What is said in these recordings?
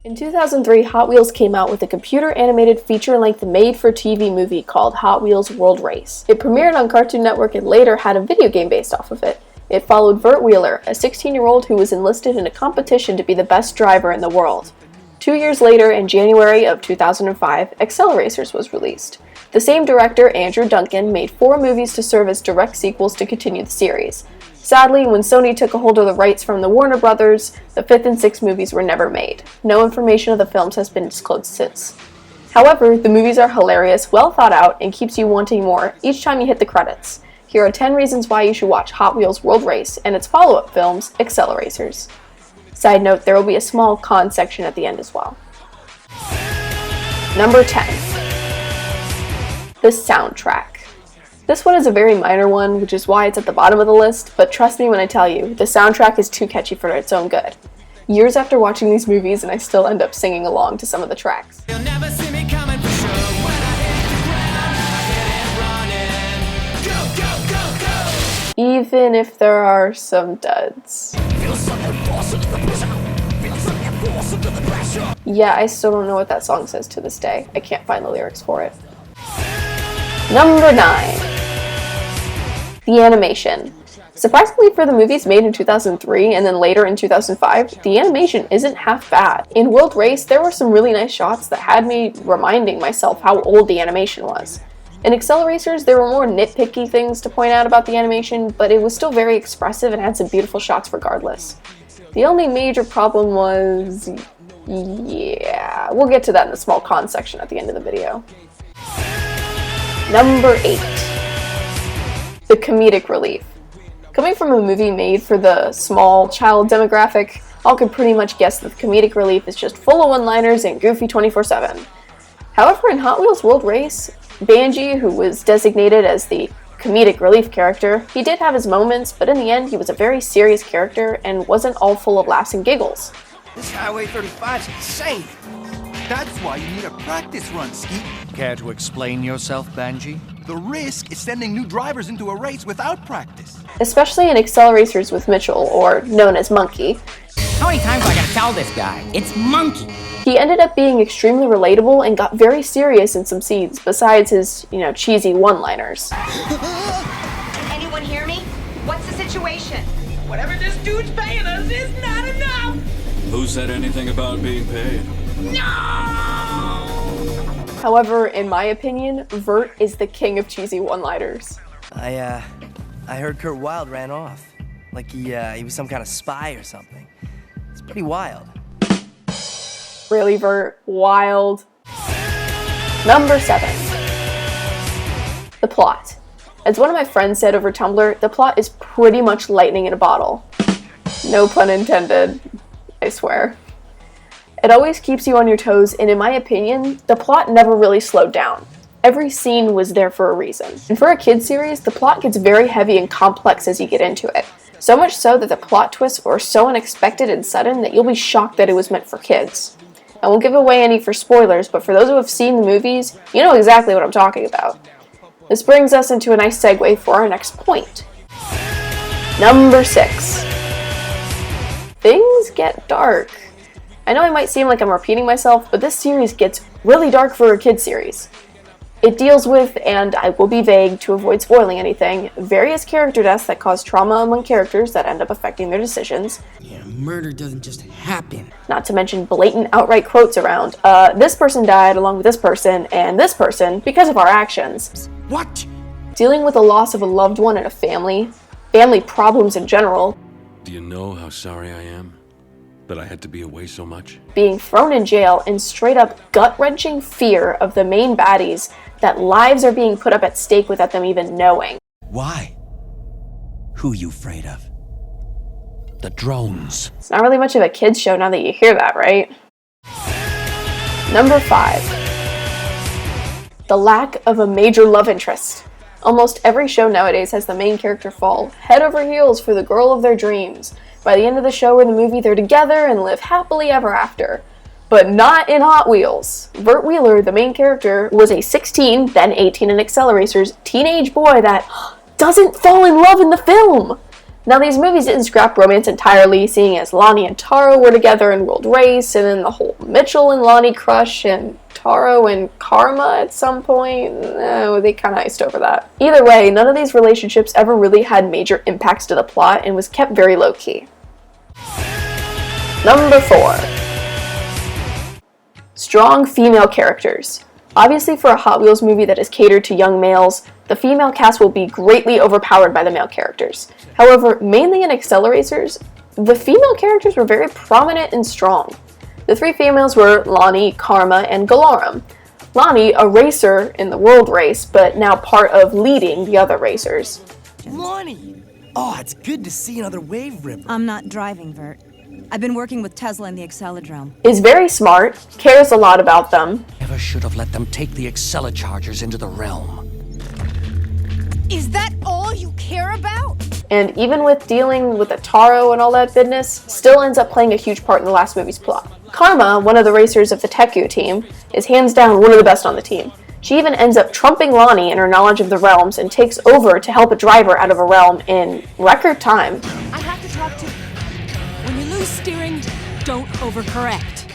In 2003, Hot Wheels came out with a computer-animated feature-length made-for-TV movie called Hot Wheels World Race. It premiered on Cartoon Network and later had a video game based off of it. It followed Vert Wheeler, a 16-year-old who was enlisted in a competition to be the best driver in the world. 2 years later, in January of 2005, Acceleracers was released. The same director, Andrew Duncan, made 4 movies to serve as direct sequels to continue the series. Sadly, when Sony took a hold of the rights from the Warner Brothers, the 5th and 6th movies were never made. No information of the films has been disclosed since. However, the movies are hilarious, well thought out, and keeps you wanting more each time you hit the credits. Here are 10 reasons why you should watch Hot Wheels World Race and its follow-up films, Acceleracers. Side note, there will be a small con section at the end as well. Number 10. The soundtrack. This one is a very minor one, which is why it's at the bottom of the list, but trust me when I tell you, the soundtrack is too catchy for its own good. Years after watching these movies, and I still end up singing along to some of the tracks. You'll never see me coming for sure. When I hit the ground, I hit it running. Go, go, go, go! Even if there are some duds. Yeah, I still don't know what that song says to this day. I can't find the lyrics for it. Number 9. The animation. Surprisingly for the movies made in 2003 and then later in 2005, the animation isn't half bad. In World Race, there were some really nice shots that had me reminding myself how old the animation was. In Acceleracers, there were more nitpicky things to point out about the animation, but it was still very expressive and had some beautiful shots regardless. The only major problem was... yeah, we'll get to that in the small con section at the end of the video. Number 8. The comedic relief. Coming from a movie made for the small child demographic, all could pretty much guess that the comedic relief is just full of one-liners and goofy 24/7. However, in Hot Wheels World Race, Banji, who was designated as the comedic relief character, he did have his moments, but in the end he was a very serious character and wasn't all full of laughs and giggles. This Highway 35's insane. That's why you need a practice run, Skeet. Care to explain yourself, Banji? The risk is sending new drivers into a race without practice. Especially in Acceleracers with Mitchell, or known as Monkey. How many times do I gotta tell this guy? It's Monkey. He ended up being extremely relatable and got very serious in some scenes, besides his, cheesy one-liners. Anyone hear me? What's the situation? Whatever this dude's paying us is not enough! Who said anything about being paid? No! However, in my opinion, Vert is the king of cheesy one-liners. I heard Kurt Wilde ran off. Like he was some kind of spy or something. It's pretty wild. Really, Vert? Wild. Number 7. The plot. As one of my friends said over Tumblr, the plot is pretty much lightning in a bottle. No pun intended, I swear. It always keeps you on your toes, and in my opinion, the plot never really slowed down. Every scene was there for a reason. And for a kid's series, the plot gets very heavy and complex as you get into it. So much so that the plot twists are so unexpected and sudden that you'll be shocked that it was meant for kids. I won't give away any for spoilers, but for those who have seen the movies, you know exactly what I'm talking about. This brings us into a nice segue for our next point. Number 6. Things get dark. I know it might seem like I'm repeating myself, but this series gets really dark for a kid's series. It deals with, and I will be vague to avoid spoiling anything, various character deaths that cause trauma among characters that end up affecting their decisions. Yeah, murder doesn't just happen. Not to mention blatant outright quotes around, this person died along with this person and this person because of our actions. What? Dealing with the loss of a loved one in a family problems in general. Do you know how sorry I am that I had to be away so much? Being thrown in jail and straight up gut-wrenching fear of the main baddies that lives are being put up at stake without them even knowing. Why? Who you afraid of? The drones. It's not really much of a kid's show now that you hear that, right? Number 5. The lack of a major love interest. Almost every show nowadays has the main character fall head over heels for the girl of their dreams. By the end of the show or the movie, they're together and live happily ever after. But not in Hot Wheels. Vert Wheeler, the main character, was a 16, then 18 in Acceleracers, teenage boy that doesn't fall in love in the film. Now, these movies didn't scrap romance entirely, seeing as Lonnie and Taro were together in World Race, and then the whole Mitchell and Lonnie crush, and Taro and Karma at some point. They kind of iced over that. Either way, none of these relationships ever really had major impacts to the plot and was kept very low-key. Number 4. Strong female characters. Obviously, for a Hot Wheels movie that is catered to young males, the female cast will be greatly overpowered by the male characters. However, mainly in Acceleracers, the female characters were very prominent and strong. The 3 females were Lonnie, Karma, and Galorum. Lonnie, a racer in the World Race, but now part of leading the other racers. Lonnie! Oh, it's good to see another wave ripper. I'm not driving, Vert. I've been working with Tesla in the Accelerate. Is very smart, cares a lot about them. Never should have let them take the Accelerachargers into the realm. Is that all you care about? And even with dealing with the Taro and all that business, still ends up playing a huge part in the last movie's plot. Karma, one of the racers of the Teku team, is hands down one of the best on the team. She even ends up trumping Lonnie in her knowledge of the realms and takes over to help a driver out of a realm in record time. I have to talk to... When you lose steering, don't overcorrect.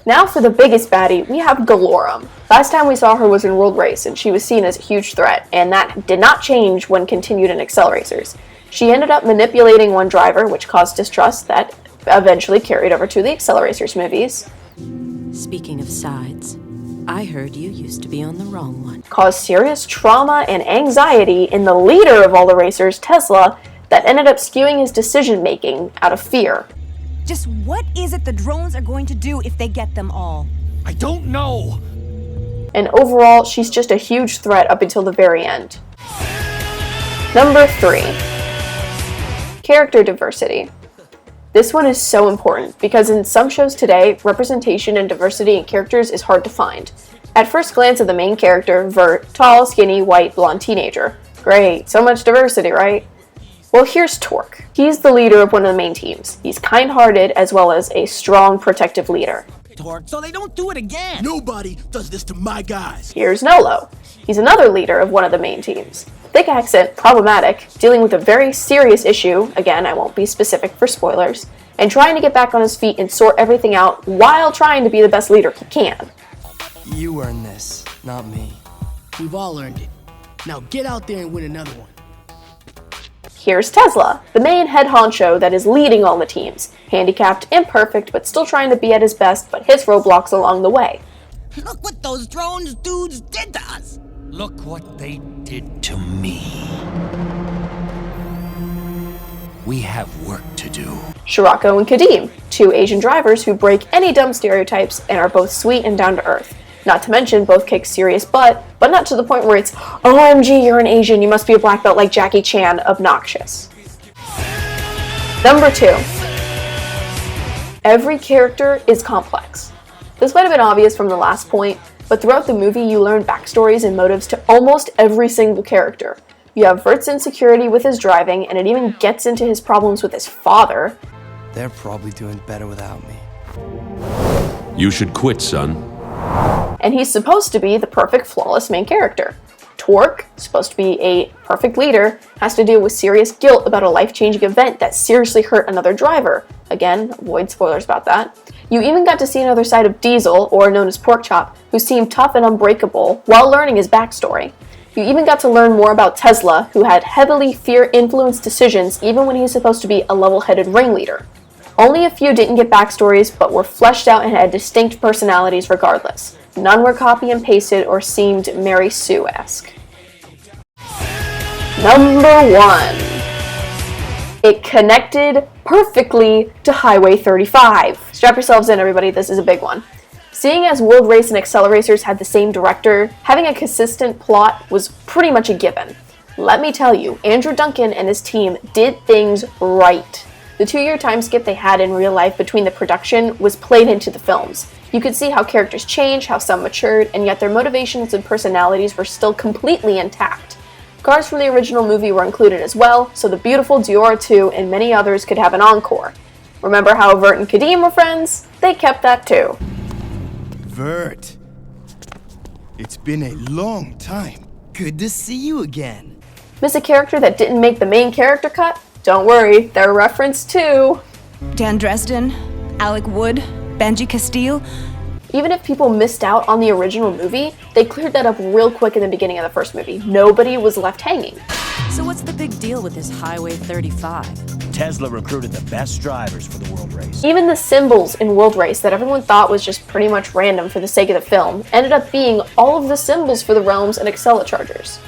Now for the biggest baddie, we have Galorum. Last time we saw her was in World Race, and she was seen as a huge threat, and that did not change when continued in Acceleracers. She ended up manipulating one driver, which caused distrust that eventually carried over to the Acceleracers movies. Speaking of sides, I heard you used to be on the wrong one. Caused serious trauma and anxiety in the leader of all the racers, Tesla, that ended up skewing his decision-making out of fear. Just what is it the drones are going to do if they get them all? I don't know. And overall, she's just a huge threat up until the very end. Number 3. Character diversity. This one is so important because in some shows today, representation and diversity in characters is hard to find. At first glance of the main character, Vert, tall, skinny, white, blonde teenager. Great, so much diversity, right? Well, here's Torque. He's the leader of one of the main teams. He's kind-hearted as well as a strong, protective leader. Torque, so they don't do it again. Nobody does this to my guys. Here's Nolo. He's another leader of one of the main teams. Thick accent, problematic, dealing with a very serious issue, again, I won't be specific for spoilers, and trying to get back on his feet and sort everything out while trying to be the best leader he can. You earned this, not me. We've all earned it. Now get out there and win another one. Here's Tesla, the main head honcho that is leading all the teams. Handicapped, imperfect, but still trying to be at his best, but hits roadblocks along the way. Look what those drones dudes did to us. Look what they did to me. We have work to do. Shirako and Kadeem, 2 Asian drivers who break any dumb stereotypes and are both sweet and down to earth. Not to mention, both kick serious butt, but not to the point where it's, OMG, you're an Asian, you must be a black belt like Jackie Chan, obnoxious. Number 2. Every character is complex. This might have been obvious from the last point, but throughout the movie you learn backstories and motives to almost every single character. You have Vert's insecurity with his driving, and it even gets into his problems with his father. They're probably doing better without me. You should quit, son. And he's supposed to be the perfect, flawless main character. Torque, supposed to be a perfect leader, has to deal with serious guilt about a life-changing event that seriously hurt another driver. Again, avoid spoilers about that. You even got to see another side of Diesel, or known as Porkchop, who seemed tough and unbreakable while learning his backstory. You even got to learn more about Tesla, who had heavily fear-influenced decisions even when he's supposed to be a level-headed ringleader. Only a few didn't get backstories, but were fleshed out and had distinct personalities regardless. None were copy and pasted or seemed Mary Sue-esque. Number 1. It connected perfectly to Highway 35. Strap yourselves in, everybody, this is a big one. Seeing as World Race and Acceleracers had the same director, having a consistent plot was pretty much a given. Let me tell you, Andrew Duncan and his team did things right. The 2-year time skip they had in real life between the production was played into the films. You could see how characters changed, how some matured, and yet their motivations and personalities were still completely intact. Cars from the original movie were included as well, so the beautiful Diora 2 and many others could have an encore. Remember how Vert and Kadeem were friends? They kept that too. Vert, it's been a long time. Good to see you again. Miss a character that didn't make the main character cut? Don't worry, they're referenced too. Dan Dresden, Alec Wood, Benji Castile. Even if people missed out on the original movie, they cleared that up real quick in the beginning of the first movie. Nobody was left hanging. So what's the big deal with this Highway 35? Tesla recruited the best drivers for the World Race. Even the symbols in World Race that everyone thought was just pretty much random for the sake of the film ended up being all of the symbols for the realms and Accelerachargers.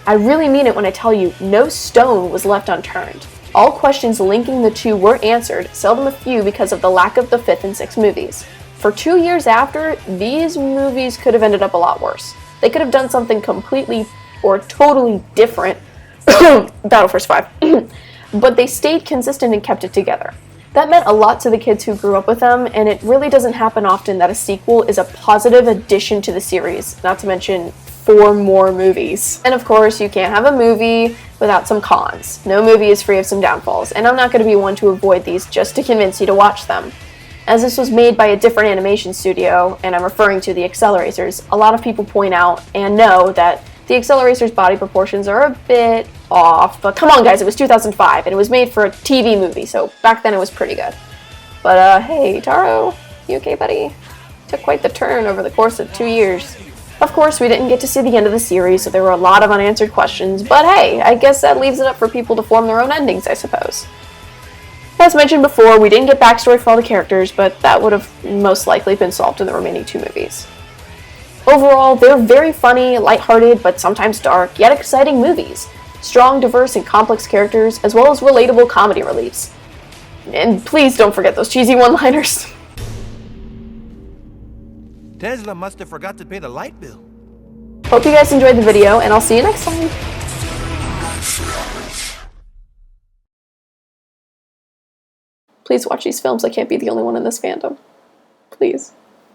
I really mean it when I tell you, no stone was left unturned. All questions linking the two were answered, seldom a few because of the lack of the 5th and 6th movies. For 2 years after, these movies could have ended up a lot worse. They could have done something completely or totally different, Battle Force 5, but they stayed consistent and kept it together. That meant a lot to the kids who grew up with them, and it really doesn't happen often that a sequel is a positive addition to the series, not to mention 4 more movies. And of course, you can't have a movie without some cons. No movie is free of some downfalls, and I'm not going to be one to avoid these just to convince you to watch them. As this was made by a different animation studio, and I'm referring to the Acceleracers, a lot of people point out and know that the Acceleracers' body proportions are a bit off, but come on guys, it was 2005, and it was made for a TV movie, so back then it was pretty good. But hey, Taro, you okay, buddy? Took quite the turn over the course of 2 years. Of course, we didn't get to see the end of the series, so there were a lot of unanswered questions, but hey, I guess that leaves it up for people to form their own endings, I suppose. As mentioned before, we didn't get backstory for all the characters, but that would have most likely been solved in the remaining 2 movies. Overall, they're very funny, lighthearted, but sometimes dark, yet exciting movies. Strong, diverse, and complex characters, as well as relatable comedy reliefs. And please don't forget those cheesy one-liners. Tesla must have forgot to pay the light bill. Hope you guys enjoyed the video, and I'll see you next time. Please watch these films. I can't be the only one in this fandom. Please.